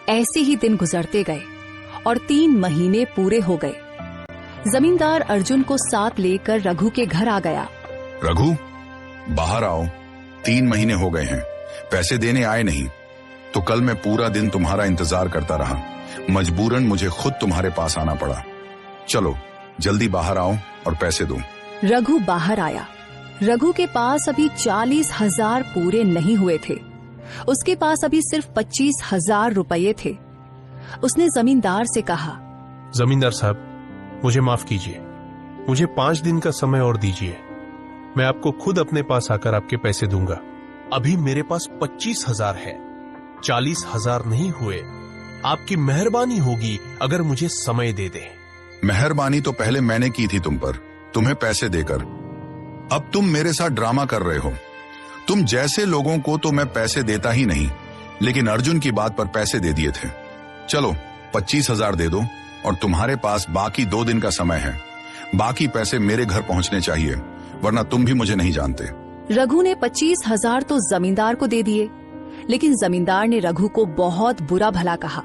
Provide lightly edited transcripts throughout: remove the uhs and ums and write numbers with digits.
ऐसे ही दिन गुजरते गए और 3 महीने पूरे हो गए। जमींदार अर्जुन को साथ लेकर रघु के घर आ गया। रघु, बाहर आओ। 3 महीने हो गए हैं, पैसे देने आए नहीं, तो कल मैं पूरा दिन तुम्हारा इंतजार करता रहा। मजबूरन मुझे खुद तुम्हारे पास आना पड़ा। चलो जल्दी बाहर आओ और पैसे दो। रघु बाहर आया। रघु के पास अभी 40,000 पूरे नहीं हुए थे। उसके पास अभी सिर्फ 25,000 रुपये थे। उसने जमींदार से कहा, जमींदार साहब, मुझे माफ कीजिए, मुझे 5 दिन का समय और दीजिए। मैं आपको खुद अपने पास आकर आपके पैसे दूंगा। अभी मेरे पास 25,000 है, 40,000 नहीं हुए। आपकी मेहरबानी होगी अगर मुझे समय दे दें। मेहरबानी तो पहले मैंने की थी तुम पर, तुम्हें पैसे देकर। अब तुम मेरे साथ ड्रामा कर रहे हो। तुम जैसे लोगों को तो मैं पैसे देता ही नहीं, लेकिन अर्जुन की बात पर पैसे दे दिए थे। चलो 25,000 दे दो और तुम्हारे पास बाकी 2 दिन का समय है। बाकी पैसे मेरे घर पहुंचने चाहिए, वरना तुम भी मुझे नहीं जानते। रघु ने 25,000 तो जमींदार को दे दिए, लेकिन जमींदार ने रघु को बहुत बुरा भला कहा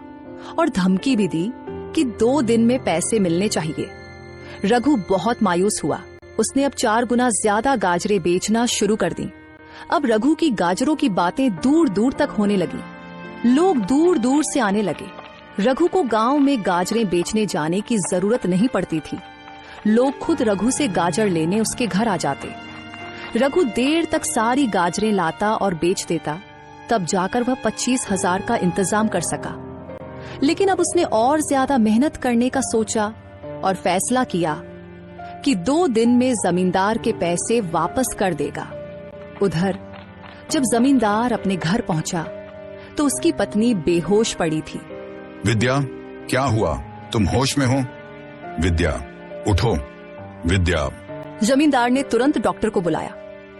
और धमकी भी दी कि 2 दिन में पैसे मिलने चाहिए। रघु बहुत मायूस हुआ। उसने अब 4 गुना ज्यादा गाजरें बेचना शुरू कर दी। अब रघु की गाजरों की बातें दूर दूर तक होने लगी। लोग दूर दूर से आने लगे। रघु को गांव में गाजरें बेचने जाने की जरूरत नहीं पड़ती थी। लोग खुद रघु से गाजर लेने उसके घर आ जाते। रघु देर तक सारी गाजरें लाता और बेच देता, तब जाकर वह 25,000 का इंतजाम कर सका। लेकिन अब उसने और ज्यादा मेहनत करने का सोचा और फैसला किया कि 2 दिन में जमींदार के पैसे वापस कर देगा। उधर जब जमींदार अपने घर पहुंचा तो उसकी पत्नी बेहोश पड़ी थी। विद्या, क्या हुआ? तुम होश में हो? विद्या, उठो। विद्या। जमींदार ने तुरंत डॉक्टर को बुलाया।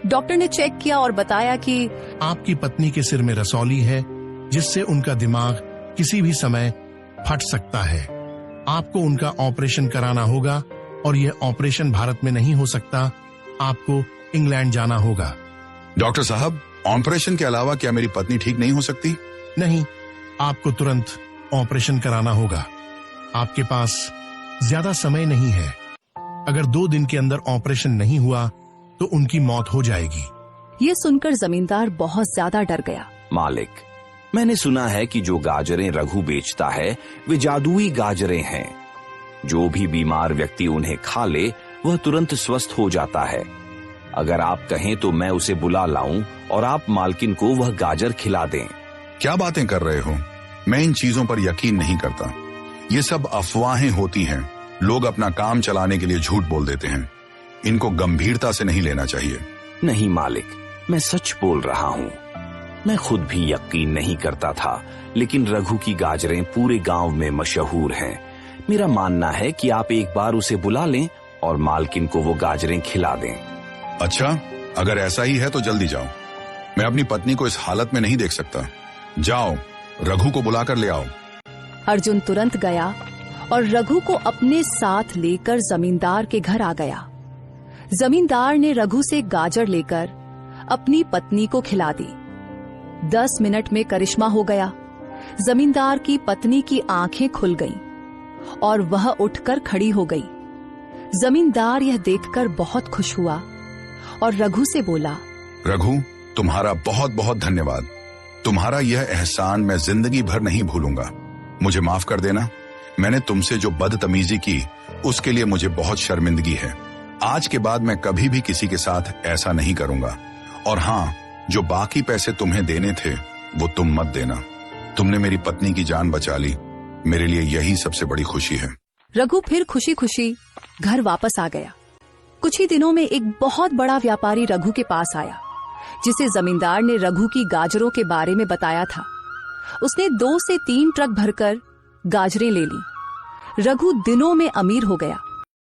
डॉक्टर ने चेक किया और बताया कि आपकी पत्नी के सिर में रसौली है, जिससे उनका दिमाग किसी भी समय फट सकता है। आपको उनका ऑपरेशन कराना होगा और यह ऑपरेशन भारत में नहीं हो सकता। आपको इंग्लैंड जाना होगा। डॉक्टर साहब, ऑपरेशन के अलावा क्या मेरी पत्नी ठीक नहीं हो सकती? नहीं, आपको तुरंत ऑपरेशन कराना होगा। आपके पास ज्यादा समय नहीं है। अगर 2 दिन के अंदर ऑपरेशन नहीं हुआ तो उनकी मौत हो जाएगी। ये सुनकर जमींदार बहुत ज्यादा डर गया। मालिक, मैंने सुना है कि जो गाजरें रघु बेचता है वे जादुई गाजरें हैं। जो भी बीमार व्यक्ति उन्हें खा ले वह तुरंत स्वस्थ हो जाता है। अगर आप कहें तो मैं उसे बुला लाऊं और आप मालकिन को वह गाजर खिला दें। क्या बातें कर रहे हो? मैं इन चीजों पर यकीन नहीं करता। ये सब अफवाहें होती हैं। लोग अपना काम चलाने के लिए झूठ बोल देते हैं। इनको गंभीरता से नहीं लेना चाहिए। नहीं मालिक, मैं सच बोल रहा हूँ। मैं खुद भी यकीन नहीं करता था, लेकिन रघु की गाजरें पूरे गांव में मशहूर हैं। मेरा मानना है कि आप एक बार उसे बुला लें और मालकिन को वो गाजरें खिला दें। अच्छा, अगर ऐसा ही है तो जल्दी जाओ। मैं अपनी पत्नी को इस हालत में नहीं देख सकता। जाओ, रघु को बुलाकर ले आओ। अर्जुन तुरंत गया और रघु को अपने साथ लेकर जमींदार के घर आ गया। जमींदार ने रघु से गाजर लेकर अपनी पत्नी को खिला दी। 10 मिनट में करिश्मा हो गया। जमींदार की पत्नी की आंखें खुल गईं और वह उठकर खड़ी हो गई। जमींदार यह देखकर बहुत खुश हुआ और रघु से बोला, रघु, तुम्हारा बहुत बहुत धन्यवाद। तुम्हारा यह एहसान मैं जिंदगी भर नहीं भूलूंगा। मुझे माफ कर देना। मैंने तुमसे जो बदतमीजी की उसके लिए मुझे बहुत शर्मिंदगी है। आज के बाद मैं कभी भी किसी के साथ ऐसा नहीं करूंगा। और हाँ, जो बाकी पैसे तुम्हें देने थे वो तुम मत देना। तुमने मेरी पत्नी की जान बचा ली। मेरे लिए यही सबसे बड़ी खुशी है। रघु फिर खुशी खुशी घर वापस आ गया। कुछ ही दिनों में एक बहुत बड़ा व्यापारी रघु के पास आया, जिसे जमींदार ने रघु की गाजरों के बारे में बताया था। उसने 2 से 3 ट्रक भरकर गाजरें ले ली। रघु दिनों में अमीर हो गया।